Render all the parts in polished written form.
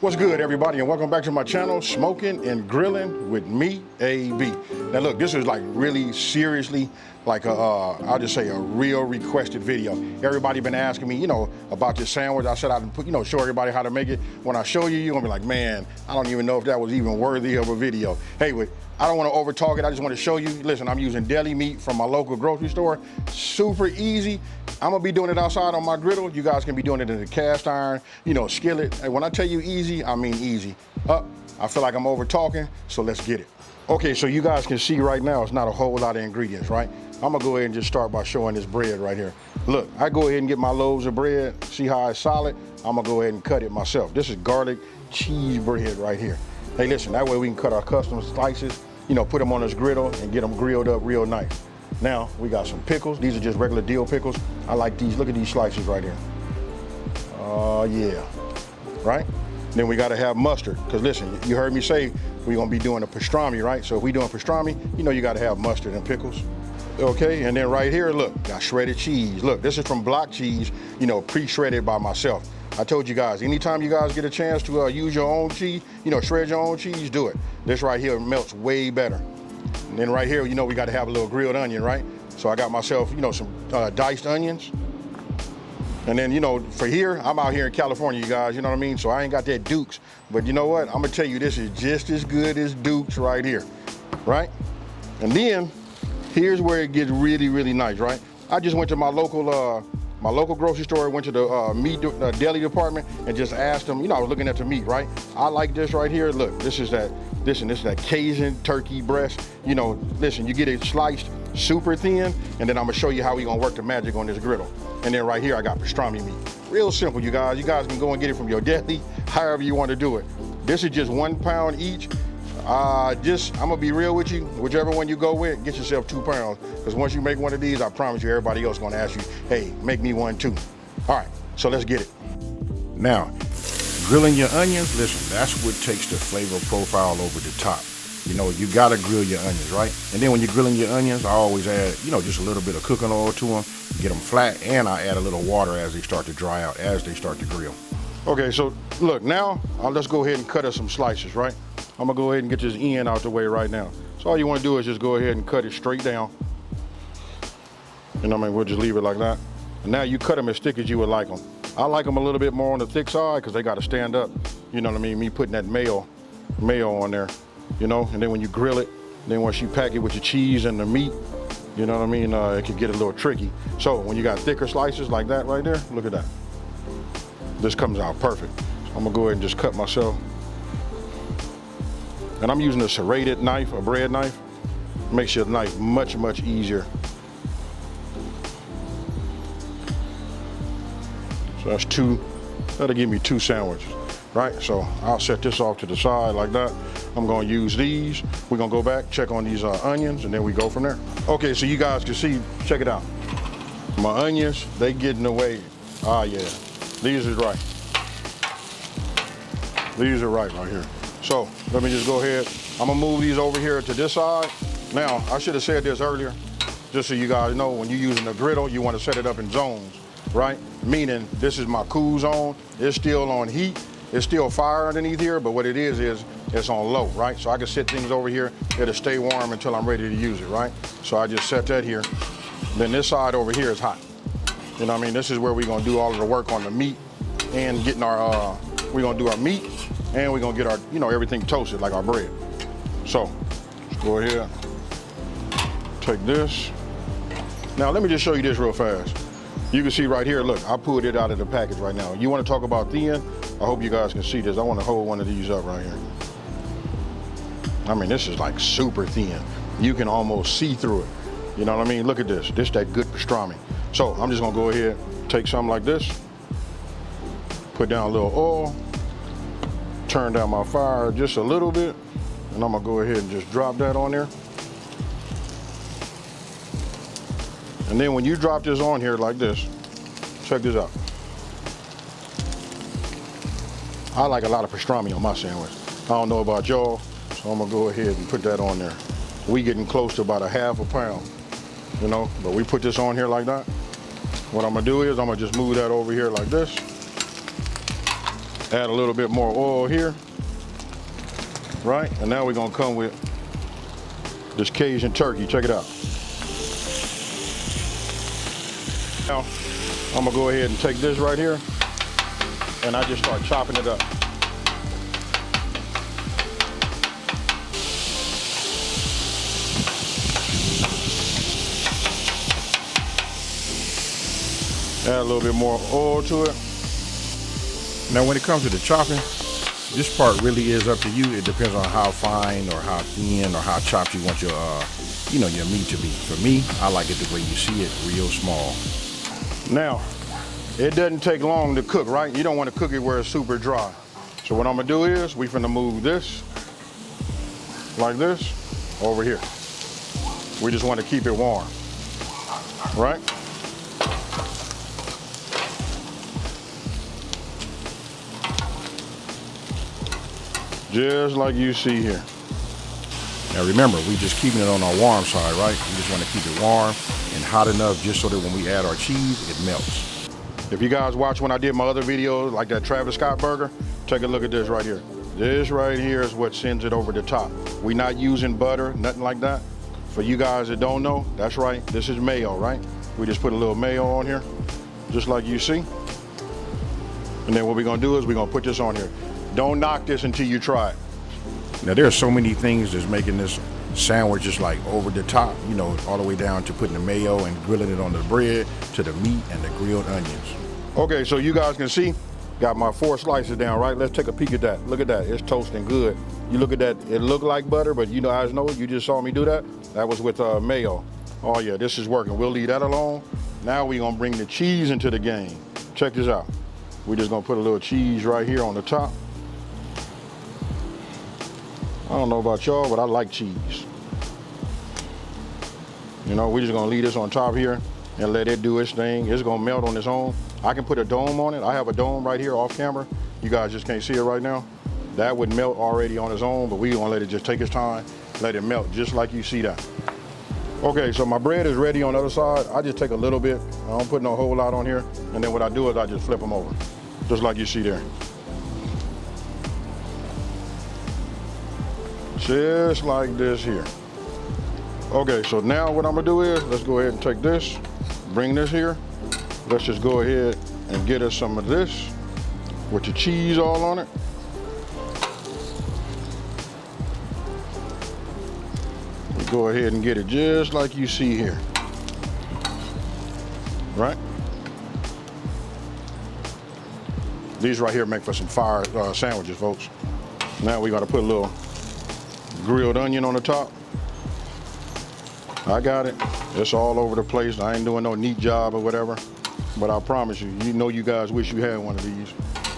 What's good, everybody, and welcome back to my channel, Smoking and Grilling with me, AB. Now look, this is like really seriously like I'll just say a real requested video. Everybody been asking me, about this sandwich. I said I'd put, show everybody how to make it. When I show you, you're gonna be like, man, I don't even know if that was even worthy of a video. Hey, I don't want to over talk it. I just want to show you. Listen, I'm using deli meat from my local grocery store. Super easy. I'm gonna be doing it outside on my griddle. You guys can be doing it in the cast iron, skillet. And when I tell you easy, I mean easy. I feel like I'm over talking, so let's get it. Okay, so you guys can see right now, it's not a whole lot of ingredients, right? I'm gonna go ahead and just start by showing this bread right here. Look, I go ahead and get my loaves of bread. See how it's solid? I'm gonna go ahead and cut it myself. This is garlic cheese bread right here. Hey, listen, that way we can cut our custom slices, put them on this griddle and get them grilled up real nice. Now, we got some pickles. These are just regular dill pickles. I like these. Look at these slices right here. Oh, yeah. Right? Then we gotta have mustard. Because listen, you heard me say we're gonna be doing a pastrami, right? So if we're doing pastrami, you gotta have mustard and pickles. Okay, and then right here, look, got shredded cheese. Look, this is from block cheese, pre-shredded by myself. I told you guys, anytime you guys get a chance to use your own cheese, shred your own cheese, do it. This right here melts way better. And then right here, we got to have a little grilled onion, right? So I got myself, some diced onions. And then, for here, I'm out here in California, you guys, you know what I mean? So I ain't got that Duke's. But you know what? I'm gonna tell you, this is just as good as Duke's right here, right? And then, here's where it gets really, really nice, right? I just went to my local grocery store, went to the meat deli department and just asked them, I was looking at the meat, right? I like this right here. Look, this is that Cajun turkey breast. Listen, you get it sliced super thin, and then I'm gonna show you how we gonna work the magic on this griddle. And then right here, I got pastrami meat. Real simple, you guys. You guys can go and get it from your deli, however you want to do it. This is just 1 pound each. I'm gonna be real with you. Whichever one you go with, get yourself 2 pounds. Because once you make one of these, I promise you, everybody else gonna ask you, hey, make me one too. All right, so let's get it. Now, grilling your onions, listen, that's what takes the flavor profile over the top. You gotta grill your onions, right? And then when you're grilling your onions, I always add, just a little bit of cooking oil to them, get them flat, and I add a little water as they start to dry out, as they start to grill. Okay, so look, now, let's go ahead and cut us some slices, right? I'm gonna go ahead and get this end out the way right now. So all you wanna do is just go ahead and cut it straight down. We'll just leave it like that. And now you cut them as thick as you would like them. I like them a little bit more on the thick side because they gotta stand up. You know what I mean? Me putting that mayo on there, and then when you grill it, then once you pack it with your cheese and the meat, it can get a little tricky. So when you got thicker slices like that right there, look at that. This comes out perfect. So I'm gonna go ahead and just cut myself. And I'm using a serrated knife, a bread knife. Makes your knife much, much easier. So that's that'll give me 2 sandwiches, right? So I'll set this off to the side like that. I'm gonna use these. We're gonna go back, check on these onions, and then we go from there. Okay, so you guys can see, check it out. My onions, they getting away. Ah, yeah, these is right. These are right here. So let me just go ahead. I'm gonna move these over here to this side. Now, I should have said this earlier, just so you guys know, when you're using the griddle, you wanna set it up in zones, right? Meaning, this is my cool zone. It's still on heat. It's still fire underneath here, but what it is it's on low, right? So I can set things over here. It'll stay warm until I'm ready to use it, right? So I just set that here. Then this side over here is hot. This is where we're gonna do all of the work on the meat and getting we're gonna do our meat and we're gonna get our, everything toasted like our bread. So, let's go ahead, take this. Now let me just show you this real fast. You can see right here, look, I pulled it out of the package right now. You wanna talk about thin? I hope you guys can see this. I wanna hold one of these up right here. This is like super thin. You can almost see through it. You know what I mean? Look at this. This that good pastrami. So I'm just gonna go ahead, take something like this, put down a little oil, turn down my fire just a little bit, and I'm gonna go ahead and just drop that on there. And then when you drop this on here like this, check this out. I like a lot of pastrami on my sandwich. I don't know about y'all, so I'm gonna go ahead and put that on there. We getting close to about a ½ pound, but we put this on here like that. What I'm gonna do is I'm gonna just move that over here like this. Add a little bit more oil here, right? And now we're gonna come with this Cajun turkey. Check it out. Now, I'm gonna go ahead and take this right here, and I just start chopping it up. Add a little bit more oil to it. Now when it comes to the chopping, this part really is up to you. It depends on how fine or how thin or how chopped you want your your meat to be. For me, I like it the way you see it, real small. Now, it doesn't take long to cook, right? You don't want to cook it where it's super dry. So what I'm gonna do is, we finna move this, like this, over here. We just want to keep it warm, right? Just like you see here. Now remember, we just keeping it on our warm side, right? We just want to keep it warm and hot enough just so that when we add our cheese, it melts. If you guys watch when I did my other videos, like that Travis Scott burger, take a look at this right here. This right here is what sends it over the top. We're not using butter, nothing like that. For you guys that don't know, that's right, this is mayo, right? We just put a little mayo on here, just like you see. And then what we're gonna do is we're gonna put this on here. Don't knock this until you try it. Now there are so many things that's making this sandwich just like over the top, all the way down to putting the mayo and grilling it on the bread, to the meat and the grilled onions. Okay, so you guys can see, got my 4 slices down, right? Let's take a peek at that. Look at that, it's toasting good. You look at that, it looked like butter, but you guys know, you just saw me do that. That was with mayo. Oh yeah, this is working. We'll leave that alone. Now we're gonna bring the cheese into the game. Check this out. We're just gonna put a little cheese right here on the top. I don't know about y'all, but I like cheese. We're just gonna leave this on top here and let it do its thing. It's gonna melt on its own. I can put a dome on it. I have a dome right here off camera. You guys just can't see it right now. That would melt already on its own, but we're gonna let it just take its time, let it melt just like you see that. Okay, so my bread is ready on the other side. I just take a little bit. I don't put no whole lot on here. And then what I do is I just flip them over, just like you see there. Just like this here. Okay, so now what I'm gonna do is, let's go ahead and take this, bring this here. Let's just go ahead and get us some of this with the cheese all on it. We go ahead and get it just like you see here, right? These right here make for some fire sandwiches, folks. Now we gotta put a little grilled onion on the top. I got it. It's all over the place. I ain't doing no neat job or whatever, but I promise you, you guys wish you had one of these,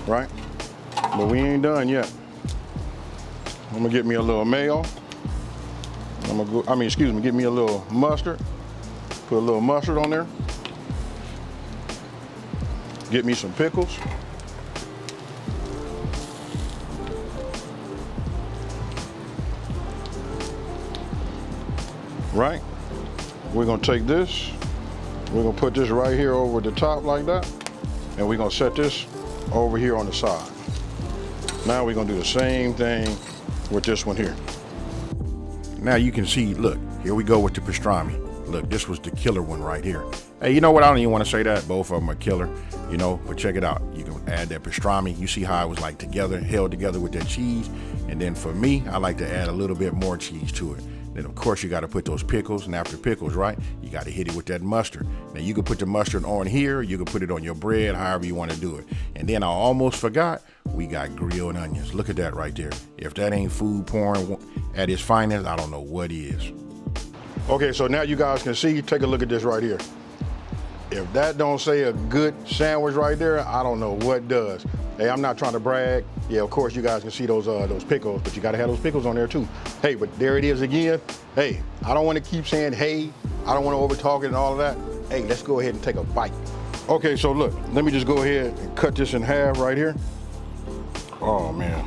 right? But we ain't done yet. I'm gonna get me a little mayo. Get me a little mustard. Put a little mustard on there. Get me some pickles. Right? We're gonna take this, we're gonna put this right here over the top like that, and we're gonna set this over here on the side. Now we're gonna do the same thing with this one here. Now you can see, look, here we go with the pastrami. Look, this was the killer one right here. Hey, you know what? I don't even want to say that. Both of them are killer, but check it out. You can add that pastrami. You see how it was like together, held together with that cheese. And then for me, I like to add a little bit more cheese to it. Then of course you got to put those pickles, and after pickles, right, you got to hit it with that mustard. Now you can put the mustard on here, you can put it on your bread, however you want to do it. And then I almost forgot, we got grilled onions. Look at that right there. If that ain't food porn at its finest, I don't know what is. Okay, so now you guys can see, take a look at this right here. If that don't say a good sandwich right there, I don't know what does. Hey, I'm not trying to brag. Yeah, of course you guys can see those pickles, but you gotta have those pickles on there too. Hey, but there it is again. Hey, I don't wanna keep saying hey. I don't wanna overtalk it and all of that. Hey, let's go ahead and take a bite. Okay, so look, let me just go ahead and cut this in half right here. Oh man.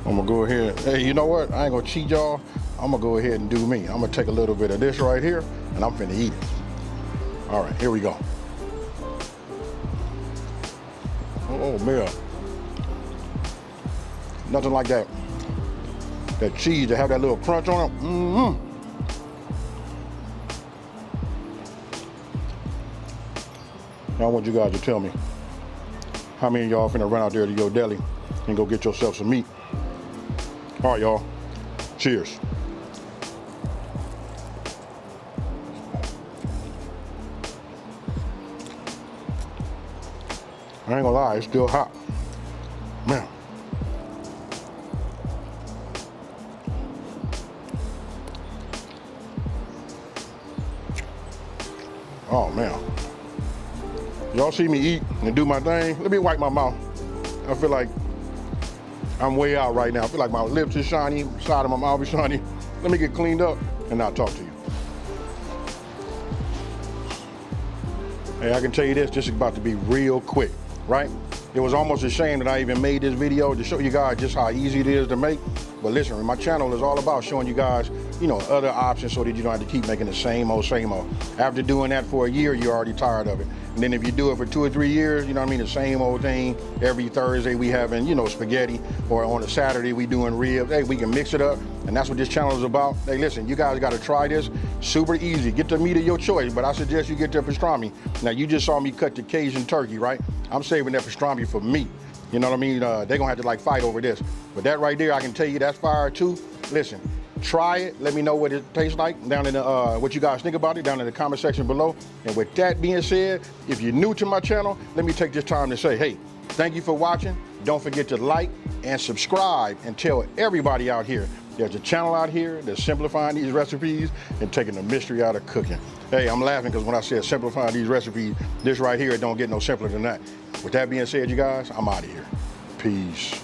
I'm gonna go ahead, hey, you know what? I ain't gonna cheat y'all. I'm gonna go ahead and do me. I'm gonna take a little bit of this right here, and I'm finna eat it. All right, here we go. Oh man, nothing like that. That cheese to have that little crunch on it. Now I want you guys to tell me how many of y'all finna run out there to your deli and go get yourself some meat. All right, y'all. Cheers. I ain't gonna lie, it's still hot. Man. Oh man. Y'all see me eat and do my thing? Let me wipe my mouth. I feel like I'm way out right now. I feel like my lips is shiny, side of my mouth is shiny. Let me get cleaned up and I'll talk to you. Hey, I can tell you this is about to be real quick, right? It was almost a shame that I even made this video to show you guys just how easy it is to make. But listen, my channel is all about showing you guys, you know, other options so that you don't have to keep making the same old. After doing that for a year, you're already tired of it. And then if you do it for 2 or 3 years, you know what I mean, the same old thing. Every Thursday we having, you know, spaghetti, or on a Saturday we doing ribs. Hey, we can mix it up, and that's what this channel is about. Hey, listen, you guys got to try this. Super easy. Get the meat of your choice, but I suggest you get the pastrami. Now, you just saw me cut the Cajun turkey, right? I'm saving that pastrami for meat. You know what I mean? They're gonna have to like fight over this. But that right there, I can tell you that's fire too. Listen, try it. Let me know what it tastes like down in the, what you guys think about it down in the comment section below. And with that being said, if you're new to my channel, let me take this time to say, hey, thank you for watching. Don't forget to like and subscribe and tell everybody out here there's a channel out here that's simplifying these recipes and taking the mystery out of cooking. Hey, I'm laughing because when I said simplifying these recipes, this right here, it don't get no simpler than that. With that being said, you guys, I'm out of here. Peace.